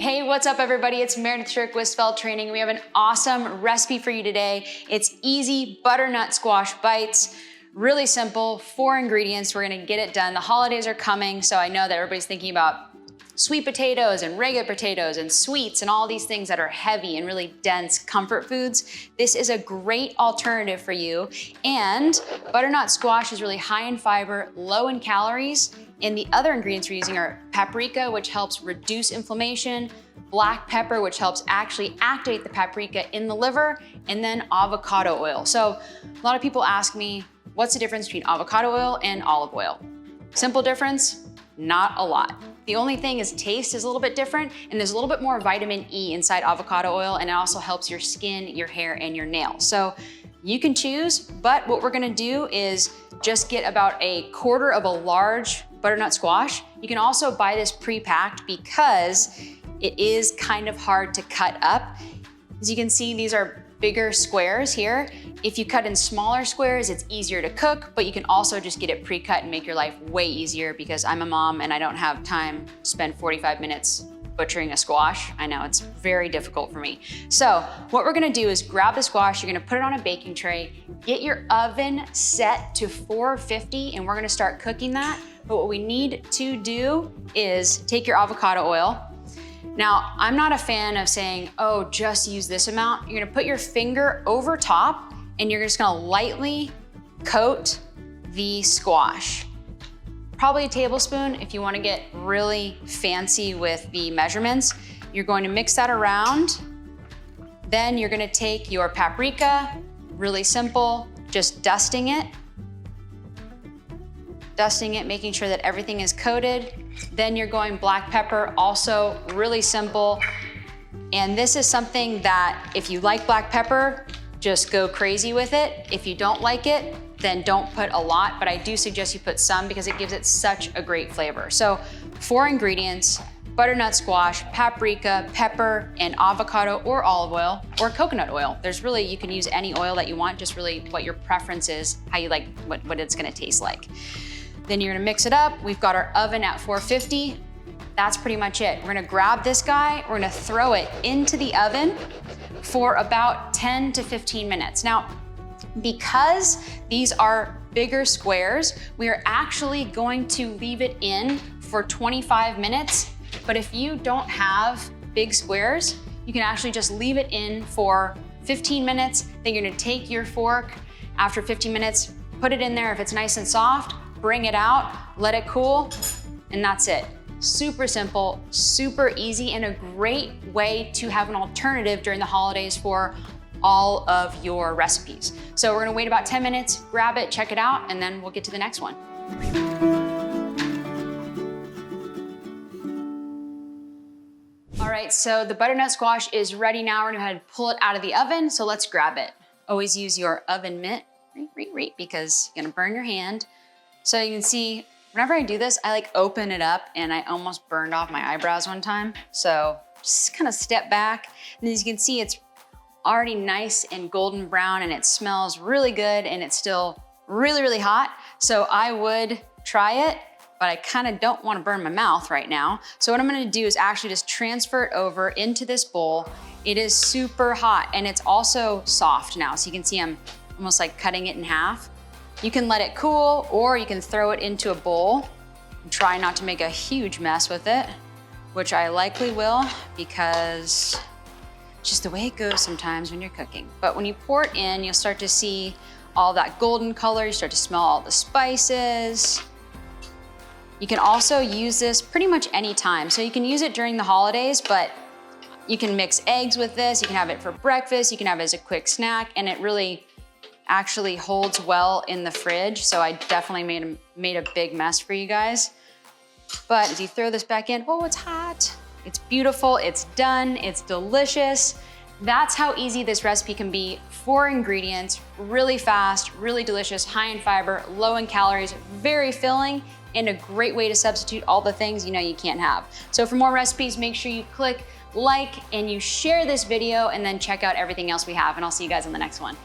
Hey, what's up everybody? It's Meredith Shirk with Svelte Training. We have an awesome recipe for you today. It's easy butternut squash bites. Really simple, 4 ingredients. We're gonna get it done. The holidays are coming, so I know that everybody's thinking about sweet potatoes and regular potatoes and sweets and all these things that are heavy and really dense comfort foods. This is a great alternative for you. And butternut squash is really high in fiber, low in calories. And the other ingredients we're using are paprika, which helps reduce inflammation, black pepper, which helps actually activate the paprika in the liver, and then avocado oil. So a lot of people ask me, what's the difference between avocado oil and olive oil? Simple difference, not a lot. The only thing is taste is a little bit different, and there's a little bit more vitamin E inside avocado oil, and it also helps your skin, your hair, and your nails. So you can choose, but what we're gonna do is just get about a quarter of a large butternut squash. You can also buy this pre-packed because it is kind of hard to cut up. As you can see, these are bigger squares here. If you cut in smaller squares, it's easier to cook, but you can also just get it pre-cut and make your life way easier because I'm a mom and I don't have time to spend 45 minutes butchering a squash. I know it's very difficult for me. So what we're gonna do is grab the squash, you're gonna put it on a baking tray, get your oven set to 450, and we're gonna start cooking that. But what we need to do is take your avocado oil. Now, I'm not a fan of saying, oh, just use this amount. You're gonna put your finger over top and you're just gonna lightly coat the squash. Probably a tablespoon if you wanna get really fancy with the measurements. You're going to mix that around. Then you're gonna take your paprika, really simple, just dusting it, making sure that everything is coated. Then you're going black pepper, also really simple. And this is something that if you like black pepper, just go crazy with it. If you don't like it, then don't put a lot, but I do suggest you put some because it gives it such a great flavor. So 4 ingredients, butternut squash, paprika, pepper, and avocado or olive oil or coconut oil. There's really, you can use any oil that you want, just really what your preference is, how you like, what it's gonna taste like. Then you're gonna mix it up. We've got our oven at 450. That's pretty much it. We're gonna grab this guy, we're gonna throw it into the oven for about 10 to 15 minutes. Now, because these are bigger squares, we are actually going to leave it in for 25 minutes. But if you don't have big squares, you can actually just leave it in for 15 minutes. Then you're gonna take your fork after 15 minutes, put it in there. If it's nice and soft, bring it out, let it cool, and that's it. Super simple, super easy, and a great way to have an alternative during the holidays for all of your recipes. So we're gonna wait about 10 minutes, grab it, check it out, and then we'll get to the next one. All right, so the butternut squash is ready now. We're gonna go ahead and pull it out of the oven, so let's grab it. Always use your oven mitt, because you're gonna burn your hand. So you can see, whenever I do this, I like open it up and I almost burned off my eyebrows one time. So just kind of step back. And as you can see, it's already nice and golden brown and it smells really good and it's still really, really hot. So I would try it, but I kind of don't want to burn my mouth right now. So what I'm gonna do is actually just transfer it over into this bowl. It is super hot and it's also soft now. So you can see I'm almost like cutting it in half. You can let it cool or you can throw it into a bowl and try not to make a huge mess with it, which I likely will because it's just the way it goes sometimes when you're cooking. But when you pour it in, you'll start to see all that golden color. You start to smell all the spices. You can also use this pretty much any time. So you can use it during the holidays, but you can mix eggs with this. You can have it for breakfast. You can have it as a quick snack, and it really actually holds well in the fridge. So I definitely made a big mess for you guys. But as you throw this back in, oh, it's hot. It's beautiful, it's done, it's delicious. That's how easy this recipe can be. 4 ingredients, really fast, really delicious, high in fiber, low in calories, very filling, and a great way to substitute all the things you know you can't have. So for more recipes, make sure you click like and you share this video and then check out everything else we have, and I'll see you guys on the next one.